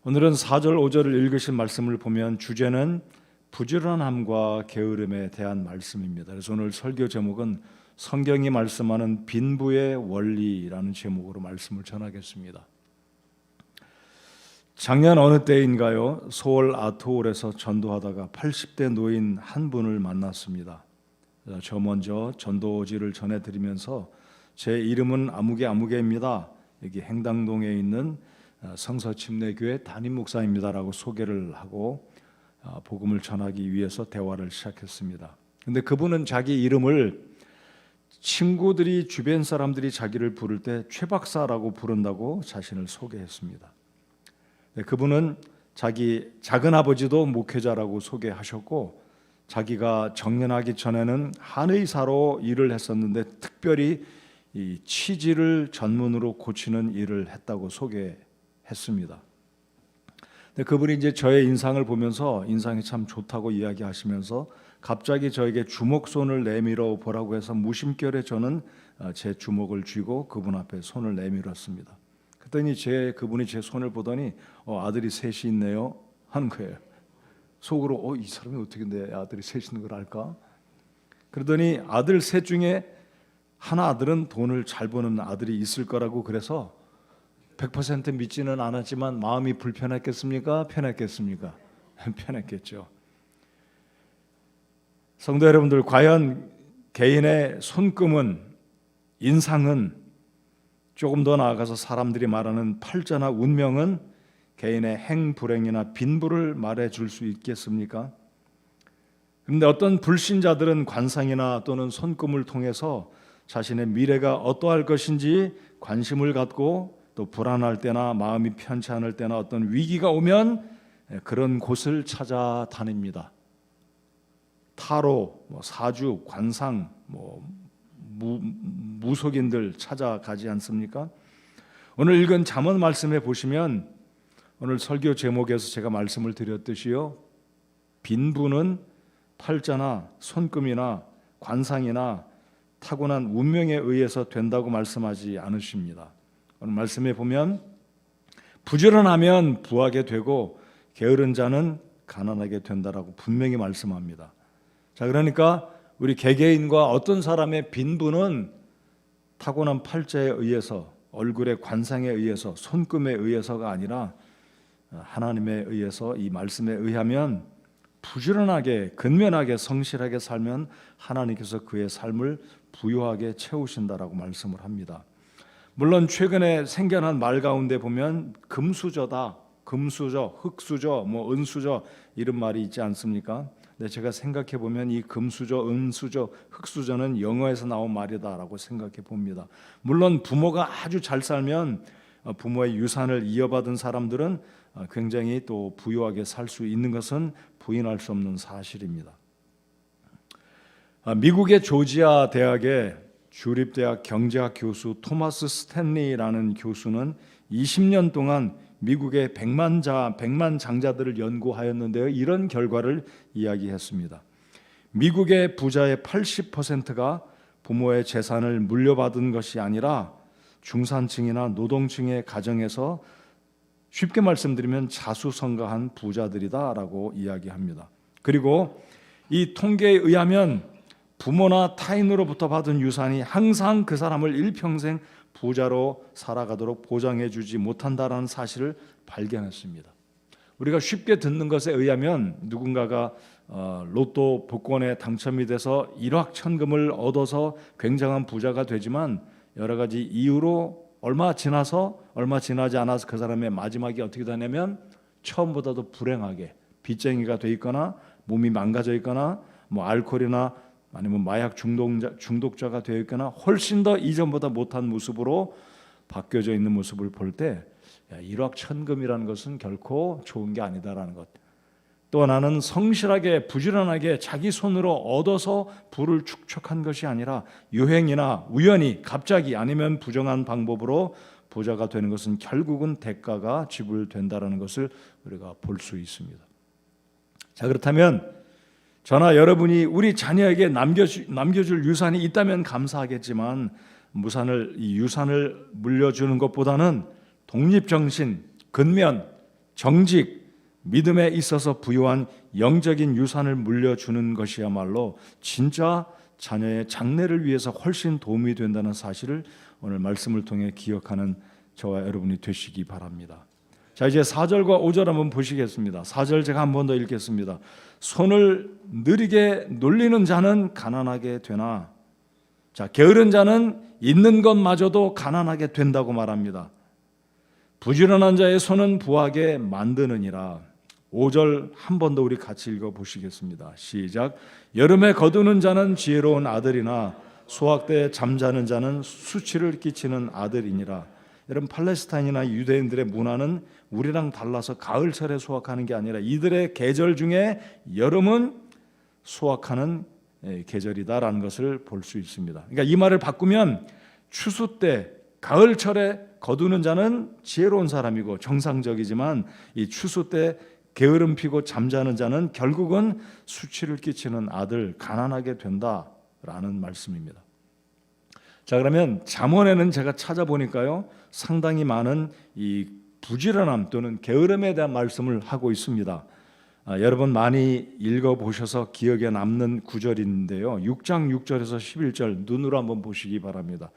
오늘은 4절 5절을 읽으신 말씀을 보면 주제는 부지런함과 게으름에 대한 말씀입니다. 그래서 오늘 설교 제목은 성경이 말씀하는 빈부의 원리라는 제목으로 말씀을 전하겠습니다. 작년 어느 때인가요? 서울 아트홀에서 전도하다가 80대 노인 한 분을 만났습니다. 저 먼저 전도지를 전해드리면서 제 이름은 아무개입니다. 여기 행당동에 있는 성서침례교회 담임 목사입니다라고 소개를 하고 복음을 전하기 위해서 대화를 시작했습니다. 근데 그분은 자기 이름을 친구들이 주변 사람들이 자기를 부를 때 최 박사라고 부른다고 자신을 소개했습니다. 그분은 자기 작은아버지도 목회자라고 소개하셨고 자기가 정년하기 전에는 한의사로 일을 했었는데 특별히 이 치질을 전문으로 고치는 일을 했다고 소개했습니다. 근데 그분이 이제 저의 인상을 보면서 인상이 참 좋다고 이야기하시면서 갑자기 저에게 주먹손을 내밀어 보라고 해서 무심결에 저는 제 주먹을 쥐고 그분 앞에 손을 내밀었습니다. 그랬더니 그분이 제 손을 보더니 아들이 셋이 있네요 하는 거예요. 속으로 이 사람이 어떻게 내 아들이 셋이 있는 걸 알까? 그러더니 아들 셋 중에 한 아들은 돈을 잘 버는 아들이 있을 거라고 그래서 100% 믿지는 않았지만 마음이 불편했겠습니까? 편했겠습니까? 편했겠죠. 성도 여러분들, 과연 개인의 손금은, 인상은, 조금 더 나아가서 사람들이 말하는 팔자나 운명은 개인의 행불행이나 빈부를 말해줄 수 있겠습니까? 그런데 어떤 불신자들은 관상이나 또는 손금을 통해서 자신의 미래가 어떠할 것인지 관심을 갖고 또 불안할 때나 마음이 편치 않을 때나 어떤 위기가 오면 그런 곳을 찾아다닙니다. 타로, 사주, 관상, 무속인들 찾아가지 않습니까? 오늘 읽은 잠언 말씀에 보시면 오늘 설교 제목에서 제가 말씀을 드렸듯이요, 빈부는 팔자나 손금이나 관상이나 타고난 운명에 의해서 된다고 말씀하지 않으십니다. 오늘 말씀에 보면 부지런하면 부하게 되고 게으른 자는 가난하게 된다라고 분명히 말씀합니다. 자, 그러니까 우리 개개인과 어떤 사람의 빈부는 타고난 팔자에 의해서, 얼굴의 관상에 의해서, 손금에 의해서가 아니라 하나님에 의해서, 이 말씀에 의하면 부지런하게 근면하게 성실하게 살면 하나님께서 그의 삶을 부유하게 채우신다라고 말씀을 합니다. 물론 최근에 생겨난 말 가운데 보면 금수저다, 금수저, 흙수저, 은수저 이런 말이 있지 않습니까? 근데 제가 생각해 보면 이 금수저, 은수저, 흙수저는 영어에서 나온 말이다라고 생각해 봅니다. 물론 부모가 아주 잘 살면 부모의 유산을 이어받은 사람들은 굉장히 또 부유하게 살 수 있는 것은 부인할 수 없는 사실입니다. 미국의 조지아 대학의 주립대학 경제학 교수 토마스 스탠리라는 교수는 20년 동안 미국의 100만 장자들을 연구하였는데요, 이런 결과를 이야기했습니다. 미국의 부자의 80%가 부모의 재산을 물려받은 것이 아니라 중산층이나 노동층의 가정에서 쉽게 말씀드리면 자수성가한 부자들이다라고 이야기합니다. 그리고 이 통계에 의하면 부모나 타인으로부터 받은 유산이 항상 그 사람을 일평생 부자로 살아가도록 보장해주지 못한다라는 사실을 발견했습니다. 우리가 쉽게 듣는 것에 의하면 누군가가 로또 복권에 당첨이 돼서 일확천금을 얻어서 굉장한 부자가 되지만 여러 가지 이유로 얼마 지나지 않아서 그 사람의 마지막이 어떻게 되냐면 처음보다도 불행하게 빚쟁이가 돼 있거나 몸이 망가져 있거나 알코올이나 아니면 마약 중독자가 되어 있거나 훨씬 더 이전보다 못한 모습으로 바뀌어져 있는 모습을 볼 때 일확천금이라는 것은 결코 좋은 게 아니다라는 것. 또 나는 성실하게 부지런하게 자기 손으로 얻어서 부를 축적한 것이 아니라 유행이나 우연히 갑자기 아니면 부정한 방법으로 부자가 되는 것은 결국은 대가가 지불된다라는 것을 우리가 볼 수 있습니다. 자, 그렇다면 저나 여러분이 우리 자녀에게 남겨줄 유산이 있다면 감사하겠지만 이 유산을 물려주는 것보다는 독립정신, 근면, 정직, 믿음에 있어서 부유한 영적인 유산을 물려주는 것이야말로 진짜 자녀의 장래를 위해서 훨씬 도움이 된다는 사실을 오늘 말씀을 통해 기억하는 저와 여러분이 되시기 바랍니다. 자, 이제 4절과 5절 한번 보시겠습니다. 4절 제가 한 번 더 읽겠습니다. 손을 느리게 놀리는 자는 가난하게 되나, 자, 게으른 자는 있는 것마저도 가난하게 된다고 말합니다. 부지런한 자의 손은 부하게 만드느니라. 5절 한 번 더 우리 같이 읽어보시겠습니다. 시작. 여름에 거두는 자는 지혜로운 아들이나 수확 때 잠자는 자는 수치를 끼치는 아들이니라. 여러분, 팔레스타인이나 유대인들의 문화는 우리랑 달라서 가을철에 수확하는 게 아니라 이들의 계절 중에 여름은 수확하는 계절이다라는 것을 볼 수 있습니다. 그러니까 이 말을 바꾸면 추수 때 가을철에 거두는 자는 지혜로운 사람이고 정상적이지만 이 추수 때 게으름 피고 잠자는 자는 결국은 수치를 끼치는 아들, 가난하게 된다라는 말씀입니다. 자, 그러면 잠언에는 제가 찾아보니까요, 상당히 많은 이 부지런함 또는 게으름에 대한 말씀을 하고 있습니다. 여러분 많이 읽어보셔서 기억에 남는 구절인데요, 6장 6절에서 11절 눈으로 한번 보시기 바랍니다.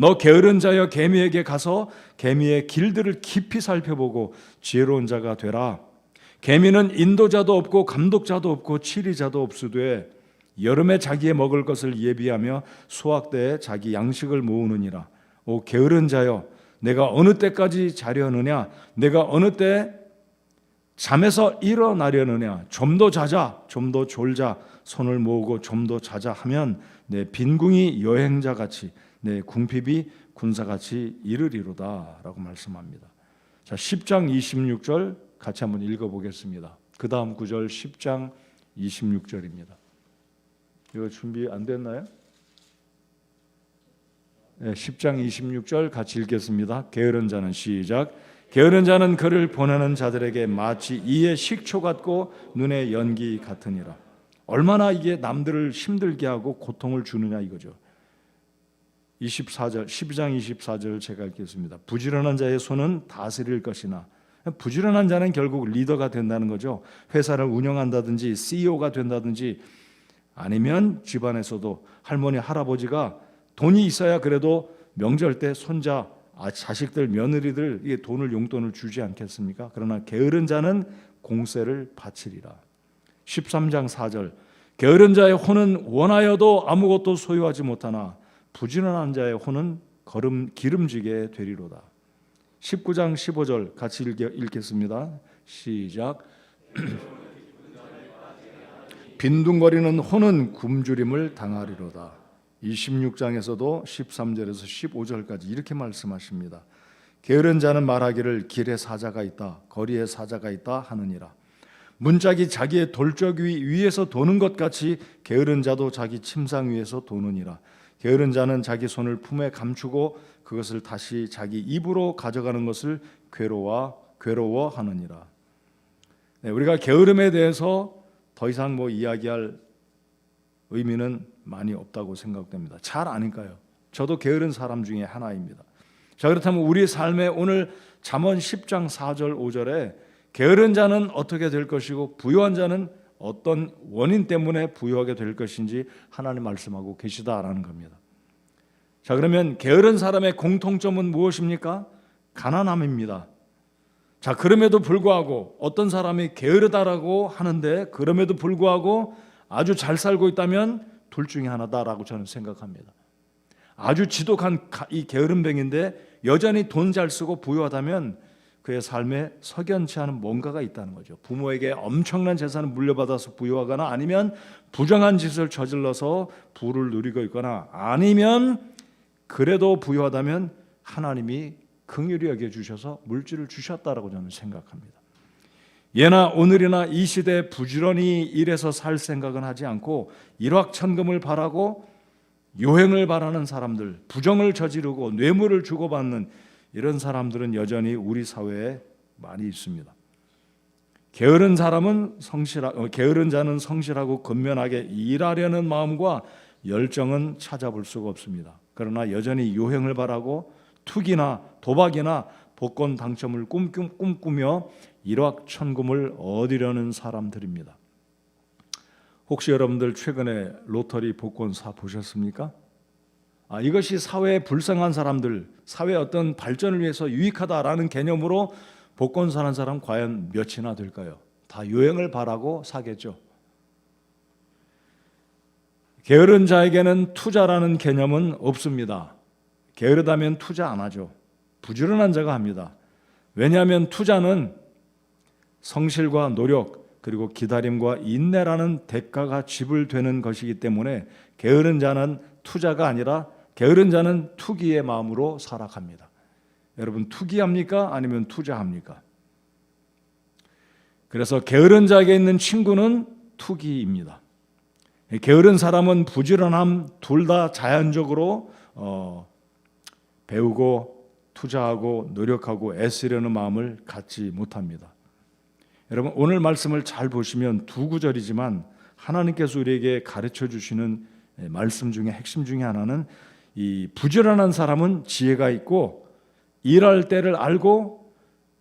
너 게으른 자여, 개미에게 가서 개미의 길들을 깊이 살펴보고 지혜로운 자가 되라. 개미는 인도자도 없고 감독자도 없고 치리자도 없으되 여름에 자기의 먹을 것을 예비하며 수확 때에 자기 양식을 모으느니라. 오 게으른 자여, 내가 어느 때까지 자려느냐? 내가 어느 때 잠에서 일어나려느냐? 좀 더 자자, 좀 더 졸자, 손을 모으고 좀 더 자자 하면 내 빈궁이 여행자같이 내 궁핍이 군사같이 이르리로다 라고 말씀합니다. 자, 10장 26절 같이 한번 읽어보겠습니다. 그 다음 구절 10장 26절입니다. 이거 준비 안 됐나요? 네, 10장 26절 같이 읽겠습니다. 게으른 자는 시작. 게으른 자는 그를 보내는 자들에게 마치 이의 식초 같고 눈의 연기 같으니라. 얼마나 이게 남들을 힘들게 하고 고통을 주느냐 이거죠. 24절, 12장 24절 제가 읽겠습니다. 부지런한 자의 손은 다스릴 것이나, 부지런한 자는 결국 리더가 된다는 거죠. 회사를 운영한다든지 CEO가 된다든지, 아니면 집안에서도 할머니 할아버지가 돈이 있어야 그래도 명절 때 손자 자식들 며느리들 이게 돈을 용돈을 주지 않겠습니까? 그러나 게으른 자는 공세를 바치리라. 13장 4절 게으른 자의 혼은 원하여도 아무것도 소유하지 못하나 부지런한 자의 혼은 기름지게 되리로다. 19장 15절 같이 읽겠습니다. 시작. 빈둥거리는 혼은 굶주림을 당하리로다. 26장에서도 13절에서 15절까지 이렇게 말씀하십니다. 게으른 자는 말하기를 길에 사자가 있다, 거리에 사자가 있다 하느니라. 문짝이 자기의 돌적 위에서 도는 것 같이 게으른 자도 자기 침상 위에서 도느니라. 게으른 자는 자기 손을 품에 감추고 그것을 다시 자기 입으로 가져가는 것을 괴로워하느니라. 네, 우리가 게으름에 대해서 더 이상 이야기할 의미는 많이 없다고 생각됩니다. 잘 아니까요. 저도 게으른 사람 중에 하나입니다. 자, 그렇다면 우리 삶에 오늘 잠언 10장 4절 5절에 게으른 자는 어떻게 될 것이고 부유한 자는 어떤 원인 때문에 부유하게 될 것인지 하나님 말씀하고 계시다라는 겁니다. 자, 그러면 게으른 사람의 공통점은 무엇입니까? 가난함입니다. 자, 그럼에도 불구하고 어떤 사람이 게으르다라고 하는데 그럼에도 불구하고 아주 잘 살고 있다면 둘 중에 하나다라고 저는 생각합니다. 아주 지독한 이 게으름뱅인데 여전히 돈 잘 쓰고 부유하다면 그의 삶에 석연치 않은 뭔가가 있다는 거죠. 부모에게 엄청난 재산을 물려받아서 부유하거나 아니면 부정한 짓을 저질러서 부를 누리고 있거나 아니면 그래도 부유하다면 하나님이 긍휼히 여겨주셔서 물질을 주셨다라고 저는 생각합니다. 예나 오늘이나 이 시대에 부지런히 일해서 살 생각은 하지 않고 일확천금을 바라고 요행을 바라는 사람들, 부정을 저지르고 뇌물을 주고받는 이런 사람들은 여전히 우리 사회에 많이 있습니다. 게으른 자는 성실하고 근면하게 일하려는 마음과 열정은 찾아볼 수가 없습니다. 그러나 여전히 요행을 바라고 투기나 도박이나 복권 당첨을 꿈꾸며 일확천금을 얻으려는 사람들입니다. 혹시 여러분들 최근에 로터리 복권 사 보셨습니까? 이것이 사회에 불쌍한 사람들, 사회의 어떤 발전을 위해서 유익하다라는 개념으로 복권 사는 사람 과연 몇이나 될까요? 다 요행을 바라고 사겠죠. 게으른 자에게는 투자라는 개념은 없습니다. 게으르다면 투자 안 하죠. 부지런한 자가 합니다. 왜냐하면 투자는 성실과 노력 그리고 기다림과 인내라는 대가가 지불되는 것이기 때문에 게으른 자는 투자가 아니라 게으른 자는 투기의 마음으로 살아갑니다. 여러분 투기합니까? 아니면 투자합니까? 그래서 게으른 자에게 있는 친구는 투기입니다. 게으른 사람은 부지런함 둘 다 자연적으로 배우고 투자하고 노력하고 애쓰려는 마음을 갖지 못합니다. 여러분 오늘 말씀을 잘 보시면 두 구절이지만 하나님께서 우리에게 가르쳐 주시는 말씀 중에 핵심 중에 하나는 이 부지런한 사람은 지혜가 있고 일할 때를 알고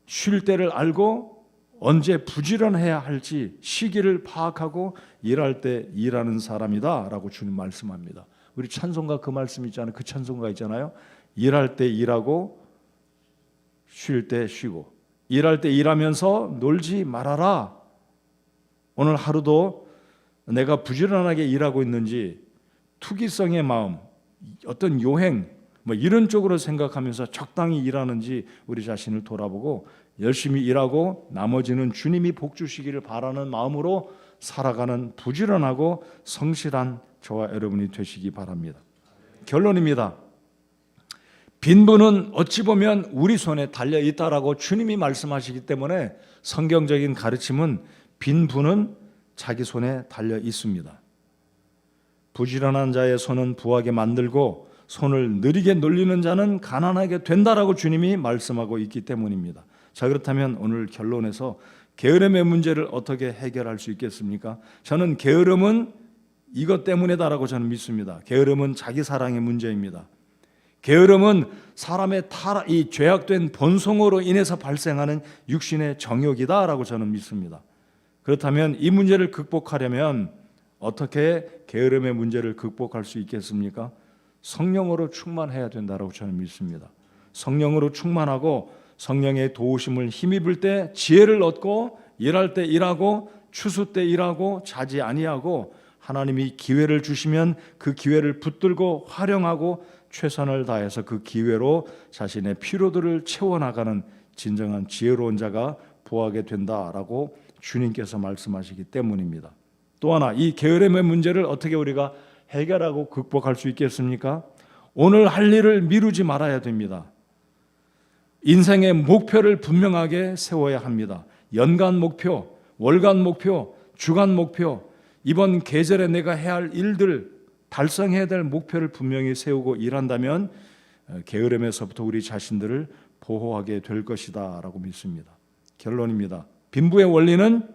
쉴 때를 알고 언제 부지런해야 할지 시기를 파악하고 일할 때 일하는 사람이다 라고 주님 말씀합니다. 우리 찬송가 그 말씀 있잖아요. 그 찬송가 있잖아요. 일할 때 일하고 쉴 때 쉬고 일할 때 일하면서 놀지 말아라. 오늘 하루도 내가 부지런하게 일하고 있는지 투기성의 마음, 어떤 요행 이런 쪽으로 생각하면서 적당히 일하는지 우리 자신을 돌아보고 열심히 일하고 나머지는 주님이 복 주시기를 바라는 마음으로 살아가는 부지런하고 성실한 저와 여러분이 되시기 바랍니다. 결론입니다. 빈부는 어찌 보면 우리 손에 달려 있다라고 주님이 말씀하시기 때문에 성경적인 가르침은 빈부는 자기 손에 달려 있습니다. 부지런한 자의 손은 부하게 만들고 손을 느리게 놀리는 자는 가난하게 된다라고 주님이 말씀하고 있기 때문입니다. 자, 그렇다면 오늘 결론에서 게으름의 문제를 어떻게 해결할 수 있겠습니까? 저는 게으름은 이것 때문이다라고 저는 믿습니다. 게으름은 자기 사랑의 문제입니다. 게으름은 사람의 이 죄악된 본성으로 인해서 발생하는 육신의 정욕이다라고 저는 믿습니다. 그렇다면 이 문제를 극복하려면 어떻게 게으름의 문제를 극복할 수 있겠습니까? 성령으로 충만해야 된다고 저는 믿습니다. 성령으로 충만하고 성령의 도우심을 힘입을 때 지혜를 얻고 일할 때 일하고 추수 때 일하고 자지 아니하고 하나님이 기회를 주시면 그 기회를 붙들고 활용하고 최선을 다해서 그 기회로 자신의 필요들을 채워나가는 진정한 지혜로운 자가 부하게 된다라고 주님께서 말씀하시기 때문입니다. 또 하나 이 게으름의 문제를 어떻게 우리가 해결하고 극복할 수 있겠습니까? 오늘 할 일을 미루지 말아야 됩니다. 인생의 목표를 분명하게 세워야 합니다. 연간 목표, 월간 목표, 주간 목표, 이번 계절에 내가 해야 할 일들, 달성해야 될 목표를 분명히 세우고 일한다면 게으름에서부터 우리 자신들을 보호하게 될 것이다 라고 믿습니다. 결론입니다. 빈부의 원리는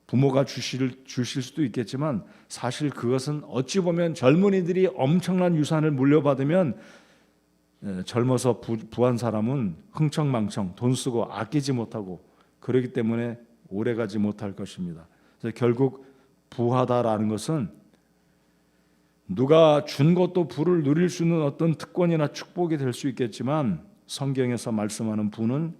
부모가 주실 수도 있겠지만 사실 그것은 어찌 보면 젊은이들이 엄청난 유산을 물려받으면 젊어서 부한 사람은 흥청망청 돈 쓰고 아끼지 못하고 그러기 때문에 오래가지 못할 것입니다. 그래서 결국 부하다라는 것은 누가 준 것도 부를 누릴 수 있는 어떤 특권이나 축복이 될 수 있겠지만 성경에서 말씀하는 부는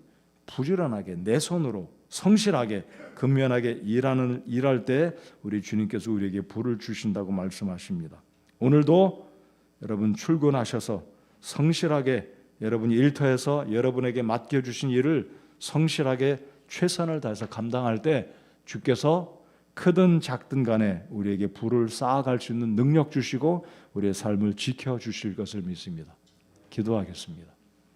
부지런하게 내 손으로 성실하게 근면하게 일할 때 우리 주님께서 우리에게 부를 주신다고 말씀하십니다. 오늘도 여러분 출근하셔서 성실하게 여러분이 일터에서 여러분에게 맡겨주신 일을 성실하게 최선을 다해서 감당할 때 주께서 크든 작든 간에 우리에게 부를 쌓아갈 수 있는 능력 주시고 우리의 삶을 지켜주실 것을 믿습니다. 기도하겠습니다.